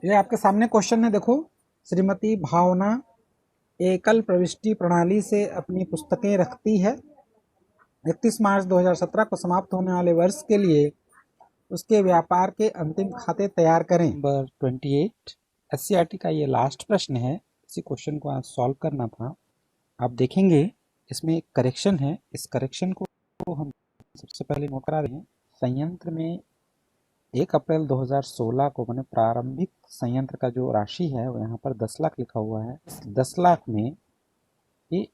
ये आपके सामने क्वेश्चन है, देखो। श्रीमती भावना एकल प्रविष्टि प्रणाली से अपनी पुस्तकें रखती है। 31 मार्च 2017 को समाप्त होने वाले वर्ष के लिए उसके व्यापार के अंतिम खाते तैयार करें। नंबर 28 एससीईआरटी का ये लास्ट प्रश्न है। इसी क्वेश्चन को आज सॉल्व करना था। आप देखेंगे इसमें एक करेक्शन है। इस करेक्शन को हम सबसे पहले नोट करा रहे हैं। संयंत्र में 1 अप्रैल 2016 को मैंने प्रारंभिक संयंत्र का जो राशि है वो यहाँ पर 10 लाख लिखा हुआ है। 10 लाख में ये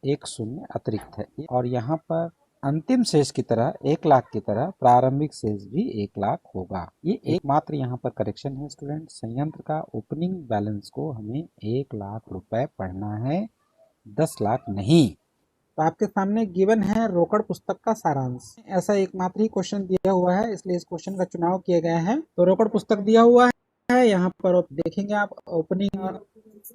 एक शून्य अतिरिक्त है और यहाँ पर अंतिम शेष की तरह 1 लाख की तरह प्रारंभिक शेष भी 1 लाख होगा। ये एकमात्र यहाँ पर करेक्शन है स्टूडेंट। संयंत्र का ओपनिंग बैलेंस को हमें 1 लाख रुपए पढ़ना है, 10 लाख नहीं। तो आपके सामने गिवन है रोकड़ पुस्तक का सारांश। ऐसा एकमात्र ही क्वेश्चन दिया हुआ है, इसलिए इस क्वेश्चन का चुनाव किया गया है। तो रोकड़ पुस्तक दिया हुआ है, यहाँ पर देखेंगे आप ओपनिंग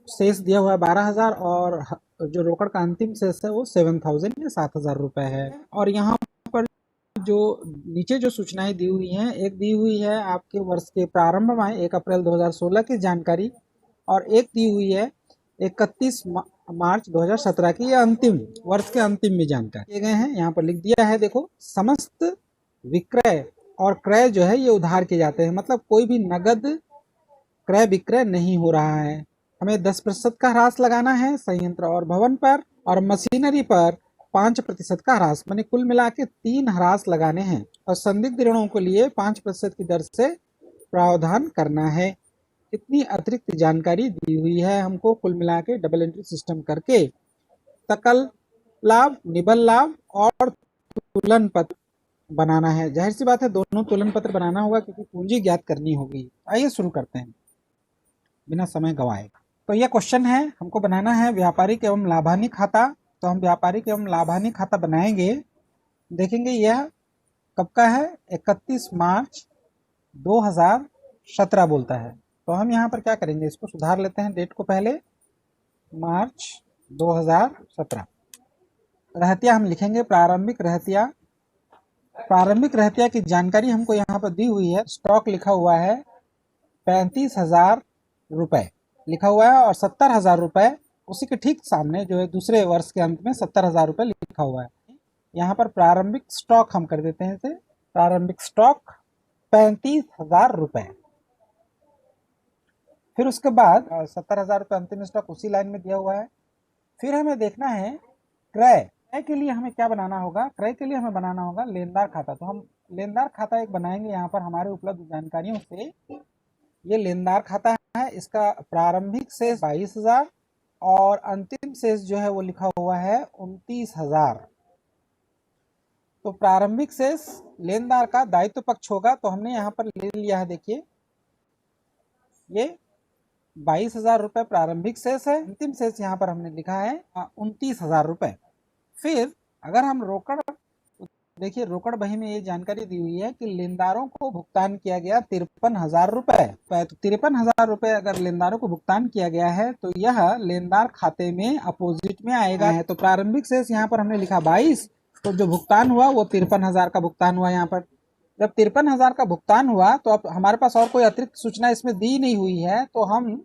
शेष दिया हुआ है 12,000 और जो रोकड़ का अंतिम शेष है वो 7,000 या 7,000 रुपए है। और यहाँ पर जो नीचे जो सूचनाएं दी हुई हैं, एक दी हुई है आपके वर्ष के प्रारंभ में 1 अप्रैल 2016 की जानकारी और एक दी हुई है 31 मार्च 2017 की, ये अंतिम वर्ष के अंतिम में जानकारी दिए गए हैं। यहाँ पर लिख दिया है, देखो, समस्त विक्रय और क्रय जो है ये उधार किए जाते हैं, मतलब कोई भी नगद क्रय विक्रय नहीं हो रहा है। हमें 10% का ह्रास लगाना है संयंत्र और भवन पर, और मशीनरी पर 5% का ह्रास, माने कुल मिला के 3 ह्रास लगाने हैं। और संदिग्ध ऋणों के लिए 5% की दर से प्रावधान करना है। इतनी अतिरिक्त जानकारी दी हुई है हमको कुल मिला के डबल एंट्री सिस्टम करके सकल लाभ, निबल लाभ और तुलन पत्र बनाना है। जाहिर सी बात है दोनों तुलन पत्र बनाना होगा क्योंकि पूंजी ज्ञात करनी होगी। आइए शुरू करते हैं बिना समय गवाए। तो यह क्वेश्चन है, हमको बनाना है व्यापारिक एवं लाभानी खाता। तो हम व्यापारिक एवं लाभानी खाता बनाएंगे। देखेंगे यह कब का है, 31 मार्च 2017 बोलता है। तो हम यहाँ पर क्या करेंगे, इसको सुधार लेते हैं डेट को पहले, मार्च 2017। रहतिया हम लिखेंगे प्रारंभिक रहतिया। प्रारंभिक रहतिया की जानकारी हमको यहाँ पर दी हुई है। स्टॉक लिखा हुआ है 35,000 रुपए लिखा हुआ है और 70,000 रुपए उसी के ठीक सामने जो है दूसरे वर्ष के अंत में 70,000 रुपए लिखा हुआ है। यहाँ पर प्रारंभिक स्टॉक हम कर देते हैं इसे, प्रारंभिक स्टॉक 35,000 रुपए। फिर उसके बाद 70,000 रुपए अंतिम स्टॉक उसी लाइन में दिया हुआ है। फिर हमें देखना है क्रय के लिए हमें क्या बनाना होगा। क्रय के लिए हमें बनाना होगा लेनदार खाता। तो हम लेनदार खाता एक बनाएंगे यहाँ पर हमारे उपलब्ध जानकारियों से। ये लेनदार खाता है, इसका प्रारंभिक शेष 22,000 और अंतिम शेष जो है वो लिखा हुआ है 29,000। तो प्रारंभिक शेष लेनदार का दायित्व पक्ष होगा, तो हमने यहाँ पर ले लिया है, देखिए ये 22,000 रुपए प्रारंभिक शेष है। अंतिम शेष यहाँ पर हमने लिखा है 29,000 रुपए। फिर अगर हम रोकड़, देखिए रोकड़ बही में ये जानकारी दी हुई है कि लेनदारों को भुगतान किया गया 53,000 रुपए। तो 53,000 रुपए अगर लेनदारों को भुगतान किया गया है तो यह लेनदार खाते में अपोजिट में आएगा। तो प्रारंभिक शेष यहाँ पर हमने लिखा 22, तो जो भुगतान हुआ वो 53,000 का भुगतान हुआ। यहाँ पर जब 53,000 का भुगतान हुआ तो अब हमारे पास और कोई अतिरिक्त सूचना इसमें दी नहीं हुई है, तो हम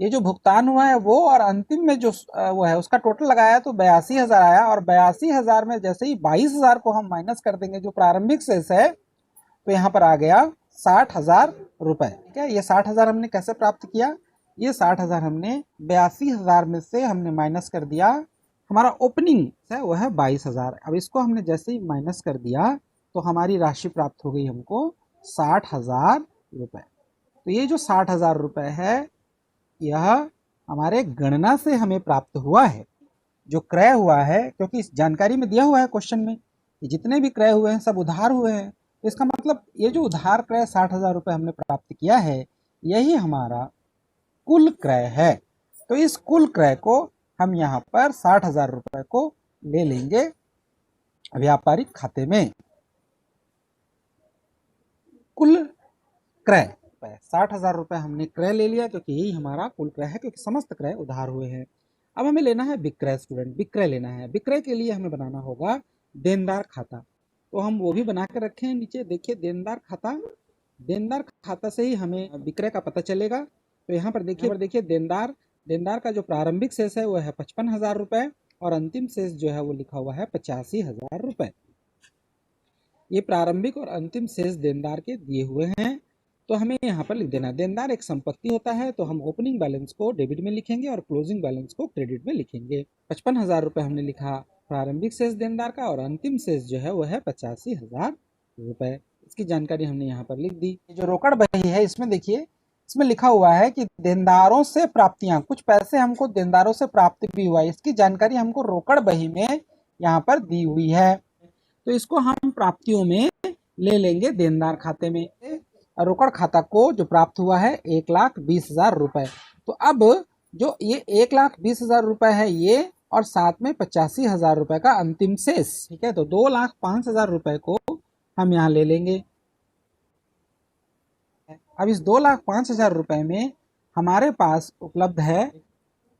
ये जो भुगतान हुआ है वो और अंतिम में जो वो है उसका टोटल लगाया तो 82,000 आया। और 82,000 में जैसे ही 22,000 को हम माइनस कर देंगे जो प्रारंभिक शेष है, तो यहाँ पर आ गया 60,000 रुपए। ठीक है, ये 60,000 हमने कैसे प्राप्त किया, ये 60,000 हमने 82,000 में से हमने माइनस कर दिया। हमारा ओपनिंग है वो है 22,000। अब इसको हमने जैसे ही माइनस कर दिया तो हमारी राशि प्राप्त हो गई हमको 60,000 रुपए। तो ये जो 60,000 रुपए है यह हमारे गणना से हमें प्राप्त हुआ है। जो क्रय हुआ है, क्योंकि इस जानकारी में दिया हुआ है क्वेश्चन में कि जितने भी क्रय हुए हैं सब उधार हुए हैं, तो इसका मतलब ये जो उधार क्रय 60,000 रुपए हमने प्राप्त किया है यही हमारा कुल क्रय है। तो इस कुल क्रय को हम यहाँ पर 60,000 रुपए को ले लेंगे व्यापारिक खाते में। कुल क्रय 60,000 रुपए हमने क्रय ले लिया क्योंकि यही हमारा कुल क्रय है, क्योंकि समस्त क्रय उधार हुए हैं। अब हमें लेना है विक्रय स्टूडेंट, विक्रय लेना है। विक्रय के लिए हमें बनाना होगा देनदार खाता। तो हम वो भी बना के रखे हैं नीचे, देखिए देनदार खाता देनदार खाता से ही हमें विक्रय का पता चलेगा। तो यहाँ पर देखिए देनदार का जो प्रारंभिक शेष है वो है 55,000 रुपये और अंतिम शेष जो है वो लिखा हुआ है 85,000 रुपये। ये प्रारंभिक और अंतिम शेष देनदार के दिए हुए हैं, तो हमें यहाँ पर लिख देना। देनदार एक संपत्ति होता है, तो हम ओपनिंग बैलेंस को डेबिट में लिखेंगे और क्लोजिंग बैलेंस को क्रेडिट में लिखेंगे। 55,000 रुपये हमने लिखा प्रारंभिक शेष देनदार का और अंतिम शेष जो है वो है 85,000 रुपये। इसकी जानकारी हमने यहाँ पर लिख दी। जो रोकड़ बही है इसमें देखिए, इसमें लिखा हुआ है कि देनदारों से प्राप्तियां, कुछ पैसे हमको देनदारों से प्राप्त भी हुआ है, इसकी जानकारी हमको रोकड़ बही में यहाँ पर दी हुई है। तो इसको हम प्राप्तियों में ले लेंगे देनदार खाते में। रोकड़ खाता को जो प्राप्त हुआ है 1,20,000 रुपए। तो अब जो ये 1,20,000 रुपए है ये और साथ में 85,000 रुपए का अंतिम शेष, ठीक है। तो 2,05,000 रुपए को हम यहाँ ले लेंगे। अब इस 2,05,000 रुपए में हमारे पास उपलब्ध है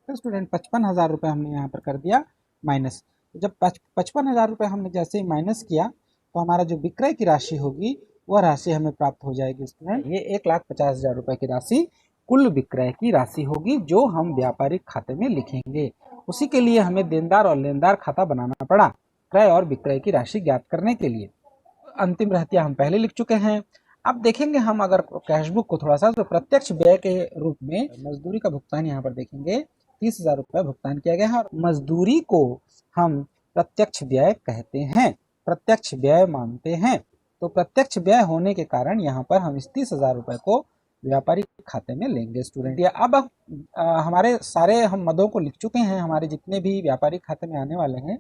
स्टूडेंट 55,000 रुपए हमने यहाँ पर कर दिया माइनस। जब 55,000 रुपए हमने जैसे ही माइनस किया तो हमारा जो विक्रय की राशि होगी वह राशि हमें प्राप्त हो जाएगी स्टूडेंट। ये 1,50,000 रुपए की राशि कुल विक्रय की राशि होगी जो हम व्यापारिक खाते में लिखेंगे। उसी के लिए हमें देनदार और लेनदार खाता बनाना पड़ा क्रय और विक्रय की राशि ज्ञात करने के लिए। अंतिम रहतिया हम पहले लिख चुके हैं। अब देखेंगे हम अगर कैश बुक को थोड़ा सा, तो प्रत्यक्ष व्यय के रूप में मजदूरी का भुगतान यहाँ पर देखेंगे 30,000 रुपये भुगतान किया गया है और मजदूरी को हम प्रत्यक्ष व्यय कहते हैं, प्रत्यक्ष व्यय मानते हैं। तो प्रत्यक्ष व्यय होने के कारण यहाँ पर हम इस 30,000 रुपये को व्यापारिक खाते में लेंगे स्टूडेंट। या अब हमारे सारे हम मदों को लिख चुके हैं, हमारे जितने भी व्यापारिक खाते में आने वाले हैं।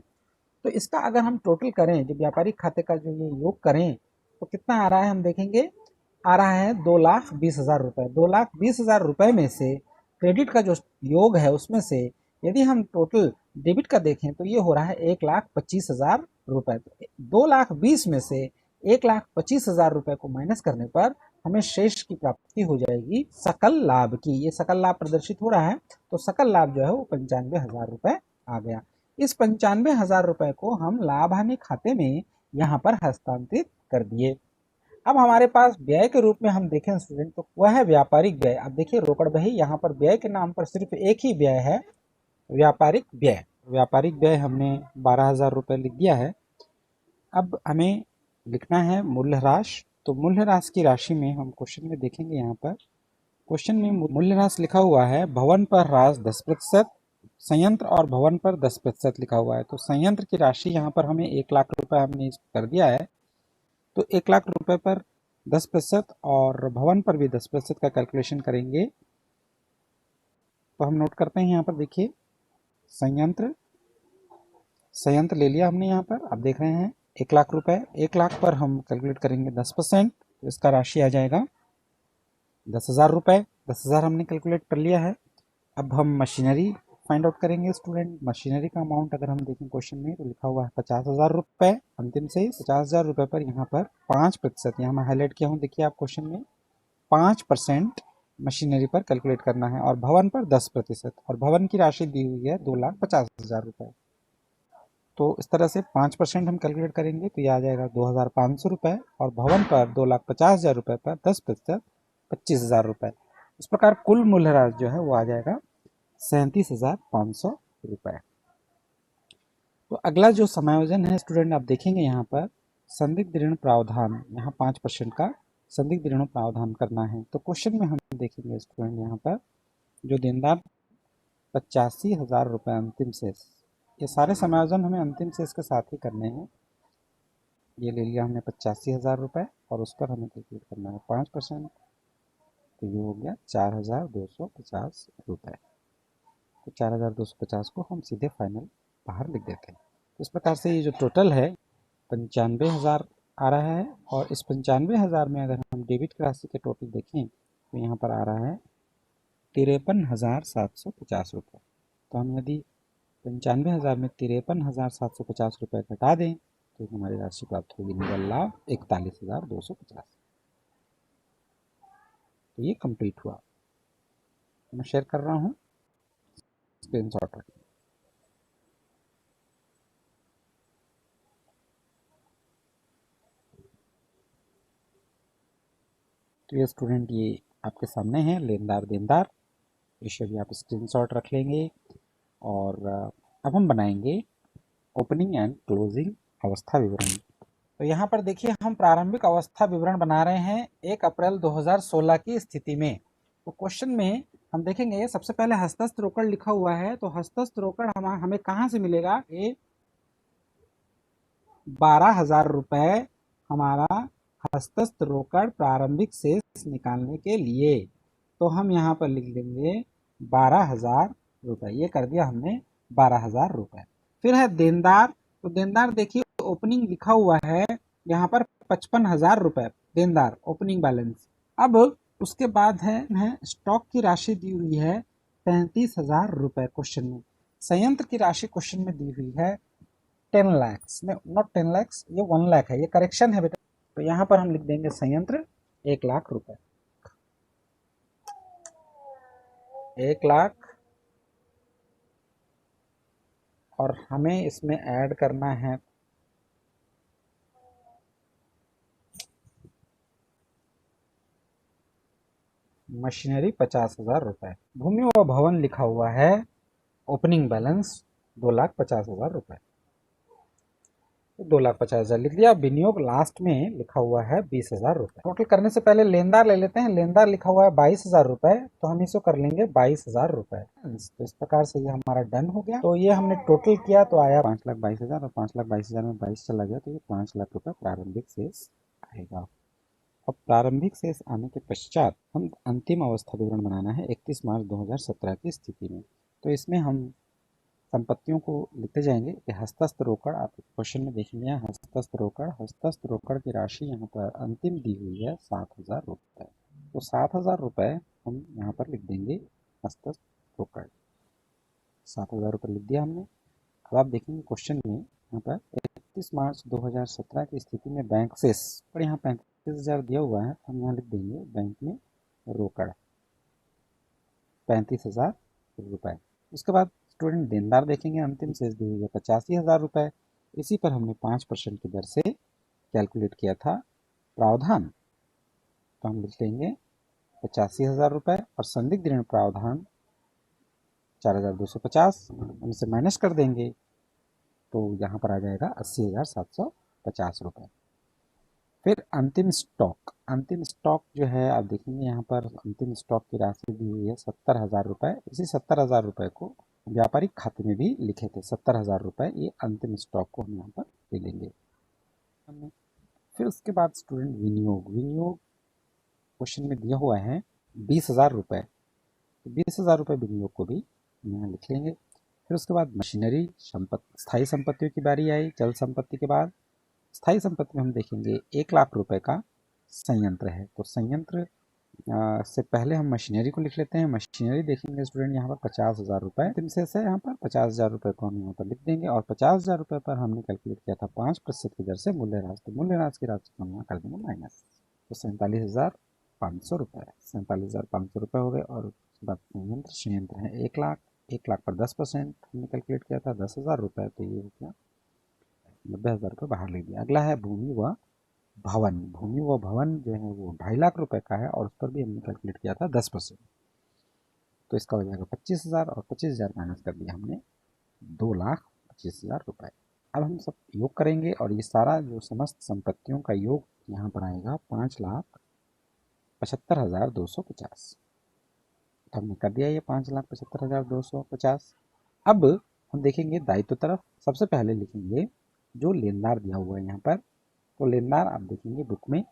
तो इसका अगर हम टोटल करें, जो व्यापारिक खाते का जो ये योग करें तो कितना आ रहा है हम देखेंगे। आ रहा है 2,20,000 रुपये। 2,20,000 रुपये में से क्रेडिट का जो योग है उसमें से यदि हम टोटल डेबिट का देखें तो ये हो रहा है 1,25,000 रुपये। 2,20,000 में से 1,25,000 रुपये को माइनस करने पर हमें शेष की प्राप्ति हो जाएगी सकल लाभ की। ये सकल लाभ प्रदर्शित हो रहा है, तो सकल लाभ जो है वो 95,000 रुपये आ गया। इस 95,000 रुपये को हम लाभ हानि खाते में यहाँ पर हस्तांतरित कर दिए। अब हमारे पास व्यय के रूप में हम देखें स्टूडेंट तो वह है व्यापारिक व्यय। अब देखिए रोकड़ बही, यहाँ पर व्यय के नाम पर सिर्फ एक ही व्यय है, व्यापारिक व्यय। व्यापारिक व्यय हमने 12,000 रुपये लिख दिया है। अब हमें लिखना है मूल्यह्रास। तो मूल्यह्रास की राशि में हम क्वेश्चन में देखेंगे, यहाँ पर क्वेश्चन में मूल्यह्रास लिखा हुआ है भवन पर ह्रास 10%, संयंत्र और भवन पर 10% लिखा हुआ है। तो संयंत्र की राशि यहाँ पर हमें 1,00,000 रुपये हमने कर दिया है। तो 1,00,000 रुपये पर 10% और भवन पर भी 10% का कैलकुलेशन करेंगे। तो हम नोट करते हैं यहाँ पर देखिए संयंत्र ले लिया हमने यहाँ पर। आप देख रहे हैं 1,00,000 रुपये, 1,00,000 पर हम कैलकुलेट करेंगे 10%, तो इसका राशि आ जाएगा 10,000 रुपये। 10,000 हमने कैलकुलेट कर लिया है। अब हम मशीनरी फाइंड आउट करेंगे स्टूडेंट। मशीनरी का अमाउंट अगर हम देखें क्वेश्चन में तो लिखा हुआ है 50,000 रुपये। अंतिम से 50,000 रुपये पर यहाँ पर 5%, यहाँ मैं हाईलाइट किया हूँ, देखिए आप क्वेश्चन में 5% मशीनरी पर कैलकुलेट करना है और भवन पर 10%। और भवन की राशि दी हुई है 2,50,000 रुपये। तो इस तरह से 5% हम कैलकुलेट करेंगे तो यह आ जाएगा 2,500 रुपये और भवन पर 2,50,000 रुपये पर 10% 25,000 रुपये। इस प्रकार कुल मूल्यह्रास जो है वो आ जाएगा 37,500 रुपये। तो अगला जो समायोजन है स्टूडेंट आप देखेंगे यहाँ पर संदिग्ध ऋण प्रावधान, यहाँ 5% का संदिग्ध ऋण प्रावधान करना है। तो क्वेश्चन में हम देखेंगे स्टूडेंट यहाँ पर जो देनदार 85,000 रुपये अंतिम शेष, ये सारे समायोजन हमें अंतिम शेष के साथ ही करने हैं। ये ले लिया हमने 85,000 रुपये और उस पर हमें कैलकुलेट करना है 5%, तो ये हो गया 4,250 रुपये। तो 4,250 को हम सीधे फाइनल बाहर लिख देते हैं। तो इस प्रकार से ये जो टोटल है 95,000 आ रहा है और इस 95,000 में अगर हम डेबिट की राशि के टोटल देखें तो यहाँ पर आ रहा है 53,750 रुपये। तो हम यदि 95,000 में 53,750 रुपये घटा दें तो हमारी राशि प्राप्त होगी निकल लाभ 41,250। तो ये कंप्लीट हुआ, मैं शेयर कर रहा हूँ, स्क्रीनशॉट रखें। तो ये स्टूडेंट ये आपके सामने है लेनदार देनदार, इसे भी आप स्क्रीनशॉट रख लेंगे। और अब हम बनाएंगे ओपनिंग एंड क्लोजिंग अवस्था विवरण। तो यहाँ पर देखिए हम प्रारंभिक अवस्था विवरण बना रहे हैं 1 अप्रैल 2016 की स्थिति में। तो क्वेश्चन में हम देखेंगे सबसे पहले हस्तस्थ रोकड़ लिखा हुआ है, तो हस्तस्थ रोकड़ हमें कहाँ से मिलेगा? ये 12,000 रुपए हमारा हस्तस्थ रोकड़ प्रारंभिक शेष निकालने के लिए। तो हम यहाँ पर लिख देंगे 12,000 रुपए, ये कर दिया हमने 12,000 रुपए। फिर है देनदार, तो देनदार देखिए ओपनिंग लिखा हुआ है यहाँ पर 55,000 रुपए देनदार ओपनिंग बैलेंस। अब उसके बाद है स्टॉक की राशि दी हुई है 35,000 रुपए क्वेश्चन में। संयंत्र की राशि क्वेश्चन में दी हुई है 10 लाख, नॉट 10 लाख, ये 1 लाख है, ये करेक्शन है बेटा। तो यहाँ पर हम लिख देंगे संयंत्र 1 लाख रुपए, 1 लाख। और हमें इसमें ऐड करना है मशीनरी 50,000 रुपए। भूमि व भवन लिखा हुआ है ओपनिंग बैलेंस 2,50,000 रुपए, 2,50,000 लिख दिया। विनियोग लास्ट में लिखा हुआ है 20,000 रुपए। टोटल करने से पहले लेनदार ले लेते हैं। लेनदार लिखा हुआ है 22,000 रुपए, तो हम इसको कर लेंगे 22,000 रुपए। तो इस प्रकार से ये हमारा डन हो गया। तो ये हमने टोटल किया तो आया 5,22,000 और 5,22,000 में 22 चला गया तो ये 5 लाख रुपए प्रारंभिक शेष आएगा। अब प्रारंभिक शेष आने के पश्चात हम अंतिम अवस्था विवरण बनाना है 31 मार्च 2017 की स्थिति में। तो इसमें हम संपत्तियों को लिखते जाएंगे कि हस्तस्थ रोकड़, आप क्वेश्चन में देखेंगे यहाँ हस्तस्थ रोकड़ की राशि यहाँ पर अंतिम दी हुई है 7,000 रुपये। तो 7,000 रुपये हम यहाँ पर लिख देंगे हस्तस्थ रोकड़, 7,000 रुपये लिख दिया हमने। अब आप देखेंगे क्वेश्चन में यहाँ पर 31 मार्च 2017 की स्थिति में बैंक शेष पर यहाँ 35,000 दिया हुआ है, हम यहाँ लिख देंगे बैंक में रोकड़ 35,000 रुपये। उसके बाद स्टूडेंट देनदार देखेंगे, अंतिम शेष दी हुई है 85,000 रुपये। इसी पर हमने 5% की दर से कैलकुलेट किया था प्रावधान, तो हम लिख लेंगे 85,000 रुपये और संदिग्ध ऋण प्रावधान 4,250, हम इसे माइनस कर देंगे तो यहाँ पर आ जाएगा 80,750 रुपये। फिर अंतिम स्टॉक जो है आप देखेंगे यहाँ पर अंतिम स्टॉक की राशि दी हुई है 70,000 रुपये। इसी 70,000 रुपये को व्यापारिक खाते में भी लिखे थे 70,000 रुपये, ये अंतिम स्टॉक को हम यहाँ पर ले लेंगे। फिर उसके बाद स्टूडेंट विनियोग क्वेश्चन में दिया हुआ है 20,000 रुपये, तो 20,000 रुपये विनियोग को भी यहाँ लिख लेंगे। फिर उसके बाद मशीनरी स्थायी संपत्तियों की बारी आई। चल संपत्ति के बाद स्थायी संपत्ति में हम देखेंगे 1 लाख रुपए का संयंत्र है, तो संयंत्र से पहले हम मशीनरी को लिख लेते हैं। मशीनरी देखेंगे स्टूडेंट यहाँ पर 50,000 रुपये अंतिम शेष है, यहाँ पर 50,000 रुपये को हम यहाँ पर लिख देंगे। और 50,000 रुपये पर हमने कैलकुलेट किया था 5% की दर से मूल्यह्रास, तो मूल्यह्रास की राशि को हम यहाँ कर देंगे माइनस, तो 47,500 रुपये, 47,500 रुपये हो गए। और उसके बाद संयंत्र है 1 लाख, 1 लाख पर 10% हमने कैलकुलेट किया था 10,000 रुपये, तो ये हो गया 90,000 रुपये बाहर ले दिया। अगला है भूमि व भवन जो है वो 2.5 लाख रुपए का है और उस पर भी हमने कैलकुलेट किया था 10%, तो इसका हो जाएगा 25,000 और 25,000 माइनस कर दिया हमने 2,25,000 रुपये। अब हम सब योग करेंगे और ये सारा जो समस्त संपत्तियों का योग यहाँ पर आएगा 5,75,250, तो हमने कर दिया ये 5,75,250। अब हम देखेंगे दायित्व तरफ। सबसे पहले लिखेंगे जो लेनदार दिया हुआ है यहाँ पर, तो लेनदार आप देखेंगे बुक में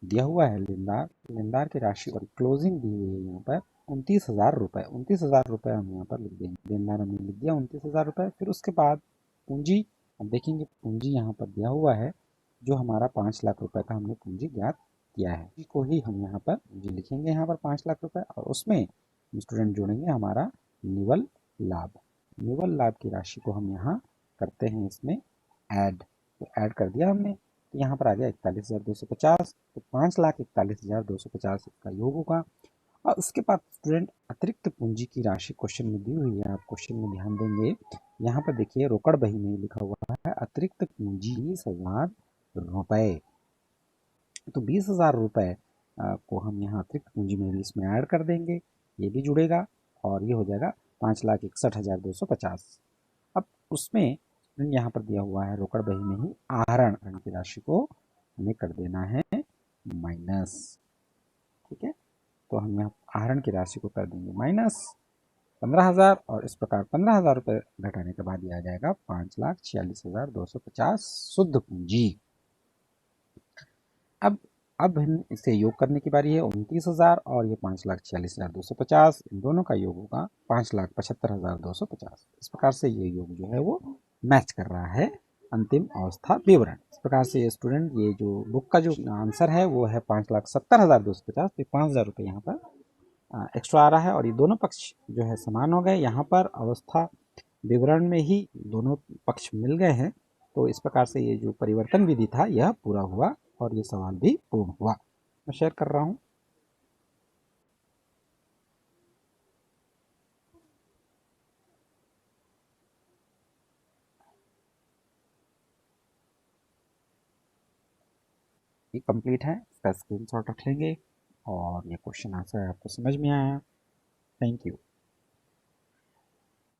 दिया हुआ है लेनदार की राशि और क्लोजिंग दी हुई है यहाँ पर 29,000 रुपये। 29,000 रुपये हम यहाँ पर लिख देंगे, लेनदार हमने लिख दिया 29,000 रुपये। फिर उसके बाद पूंजी, अब देखेंगे पूंजी यहाँ पर दिया हुआ है जो हमारा 5 लाख रुपए का हमने पूंजी ज्ञात किया है, पूंजी को ही हम यहाँ पर पूंजी लिखेंगे यहाँ पर 5 लाख रुपए, और उसमें स्टूडेंट जोड़ेंगे हमारा निवल लाभ की राशि को हम यहाँ करते हैं इसमें ऐड, तो ऐड कर दिया हमने, तो यहाँ पर आ गया 41,250, तो 5,41,250 इसका योग होगा। और उसके बाद स्टूडेंट अतिरिक्त पूंजी की राशि क्वेश्चन में दी हुई है, आप क्वेश्चन में ध्यान देंगे यहाँ पर देखिए रोकड़ बही में लिखा हुआ है अतिरिक्त पूंजी 20,000 रुपये, तो 20,000 रुपये को हम यहाँ अतिरिक्त पूंजी में भी इसमें ऐड कर देंगे, ये भी जुड़ेगा और ये हो जाएगा 5,61,250। अब उसमें यहाँ पर दिया हुआ है रोकड़ बही में ही आहरण की राशि को हमें कर देना है माइनस। ठीक है, तो हम यहाँ आहरण की राशि को कर देंगे माइनस 15,000 और इस प्रकार 15,000 रुपये घटाने के बाद यह आ जाएगा 5,46,250 शुद्ध पूंजी। अब हम इसे योग करने की बारी है। 29,000 और ये 5,46,250, इन दोनों का योग होगा 5,75,250। इस प्रकार से ये योग जो है वो मैच कर रहा है अंतिम अवस्था विवरण। इस प्रकार से स्टूडेंट ये जो बुक का जो आंसर है वो है 5,70,250। तो 5,000 रुपये यहाँ पर एक्स्ट्रा आ रहा है और ये दोनों पक्ष जो है समान हो गए। यहाँ पर अवस्था विवरण में ही दोनों पक्ष मिल गए हैं। तो इस प्रकार से ये जो परिवर्तन विधि था यह पूरा हुआ और ये सवाल भी पूर्ण हुआ। मैं शेयर कर रहा हूँ। ये कंप्लीट है, इसका स्क्रीनशॉट रख लेंगे और ये क्वेश्चन आंसर आपको समझ में आया। Thank you.